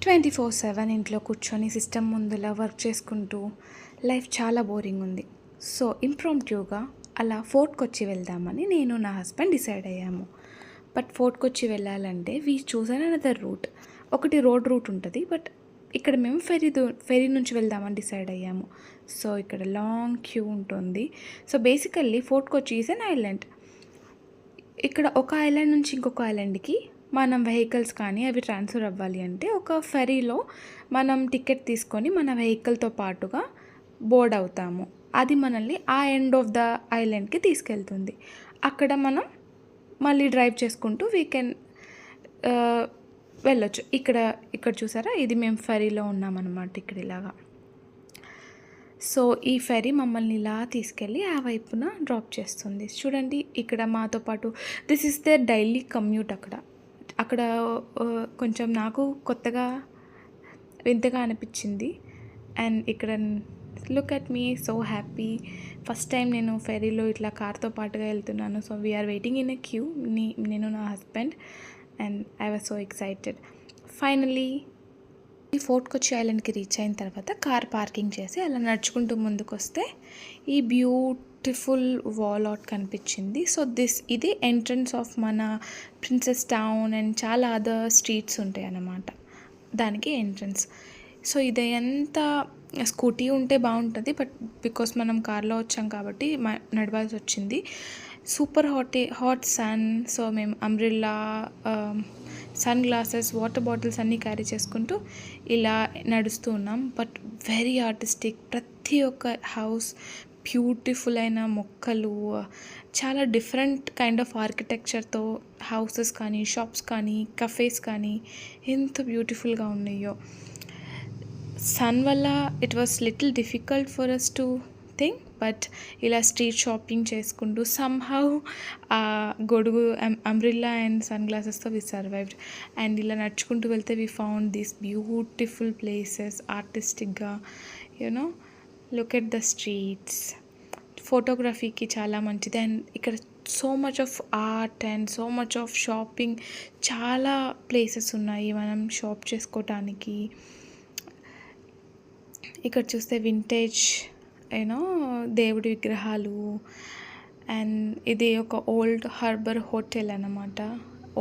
24/7 ఇంట్లో కూర్చొని సిస్టమ్ ముందల వర్క్ చేసుకుంటూ లైఫ్ చాలా బోరింగ్ ఉంది. సో ఇంప్రాంప్ట్యూగా అలా ఫోర్ట్కి వచ్చి వెళ్దామని నేను నా హస్బెండ్ డిసైడ్ అయ్యాము. బట్ ఫోర్ట్కి వచ్చి వెళ్ళాలంటే వీ చూసాను అనదర్ రూట్. ఒకటి రోడ్ రూట్ ఉంటుంది, బట్ ఇక్కడ మేము ఫెరీ నుంచి వెళ్దామని డిసైడ్ అయ్యాము. సో ఇక్కడ లాంగ్ క్యూ ఉంటుంది. సో బేసికల్లీ ఫోర్ట్కి వచ్చి ఈజ్ అన్ ఐలాండ్. ఇక్కడ ఒక ఐలాండ్ నుంచి ఇంకొక ఐలాండ్కి మనం వెహికల్స్ కానీ అవి ట్రాన్స్ఫర్ అవ్వాలి అంటే ఒక ఫెరీలో మనం టికెట్ తీసుకొని మన వెహికల్తో పాటుగా బోర్డ్ అవుతాము. అది మనల్ని ఆ ఎండ్ ఆఫ్ ద ఐలాండ్కి తీసుకెళ్తుంది. అక్కడ మనం మళ్ళీ డ్రైవ్ చేసుకుంటూ వీ కెన్ వెళ్ళొచ్చు. ఇక్కడ చూసారా, ఇది మేము ఫెరీలో ఉన్నామన్నమాట. ఇక్కడ ఇలాగా. సో ఈ ఫెరీ మమ్మల్ని ఇలా తీసుకెళ్ళి ఆ వైపున డ్రాప్ చేస్తుంది. చూడండి, ఇక్కడ మాతో పాటు this is the daily commute. అక్కడ కొంచెం నాకు కొత్తగా వింతగా అనిపించింది. అండ్ ఇక్కడ look at me, so happy. First time నేను ఫెరీలో ఇట్లా కార్తో పాటుగా వెళ్తున్నాను. So we are waiting in a queue, నేను నా husband, and I was so excited. Finally ఈ ఫోర్ట్ కొచ్చి ఐలాండ్కి రీచ్ అయిన తర్వాత కార్ పార్కింగ్ చేసి అలా నడుచుకుంటూ ముందుకు వస్తే ఈ బ్యూటిఫుల్ వాల్ అవుట్ కనిపించింది. సో ఇది ఎంట్రన్స్ ఆఫ్ మన ప్రిన్సెస్ టౌన్ అండ్ చాలా అదర్ స్ట్రీట్స్ ఉంటాయి అన్నమాట, దానికి ఎంట్రన్స్. సో ఇది ఎంత స్కూటీ ఉంటే బాగుంటుంది, బట్ బికాస్ మనం కార్లో వచ్చాం కాబట్టి నడవాల్సి వచ్చింది. Super hot sun. సో మేము umbrella, sunglasses, water bottles అన్నీ క్యారీ చేసుకుంటూ ఇలా నడుస్తూ ఉన్నాం. But very artistic. ప్రతి ఒక్క హౌస్ బ్యూటిఫుల్ అయిన మొక్కలు, చాలా డిఫరెంట్ కైండ్ ఆఫ్ ఆర్కిటెక్చర్తో హౌసెస్ కానీ, షాప్స్ కానీ, కఫేస్ కానీ ఎంత బ్యూటిఫుల్గా ఉన్నాయో. సన్ వల్ల it was little difficult for us to think, but ఇలా స్ట్రీట్ షాపింగ్ చేసుకుంటూ సమ్హౌ గొడుగు, అంబ్రిల్లా అండ్ సన్ గ్లాసెస్తో వి సర్వైవ్డ్. అండ్ ఇలా నడుచుకుంటూ వెళ్తే వి ఫౌండ్ దీస్ బ్యూటిఫుల్ ప్లేసెస్ ఆర్టిస్టిక్గా. You know, look at the streets. ఫోటోగ్రఫీకి చాలా మంచిది. అండ్ ఇక్కడ so much of art and so much of shopping, చాలా ప్లేసెస్ ఉన్నాయి మనం షాప్ చేసుకోవటానికి. ఇక్కడ చూస్తే వింటేజ్ దేవుడి విగ్రహాలు. అండ్ ఇది ఒక ఓల్డ్ హార్బర్ హోటల్ అన్నమాట.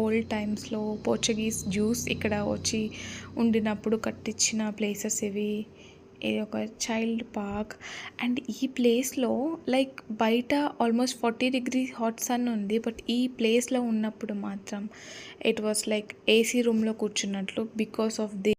ఓల్డ్ టైమ్స్లో పోర్చుగీస్ జ్యూస్ ఇక్కడ వచ్చి ఉండినప్పుడు కట్టించిన ప్లేసెస్ ఇవి. ఇది ఒక చైల్డ్ పార్క్. అండ్ ఈ ప్లేస్లో లైక్ బయట ఆల్మోస్ట్ 40 degrees హాట్ సన్ ఉంది, బట్ ఈ ప్లేస్లో ఉన్నప్పుడు మాత్రం ఇట్ వాస్ లైక్ ఏసీ రూమ్లో కూర్చున్నట్లు బికాస్ ఆఫ్ ది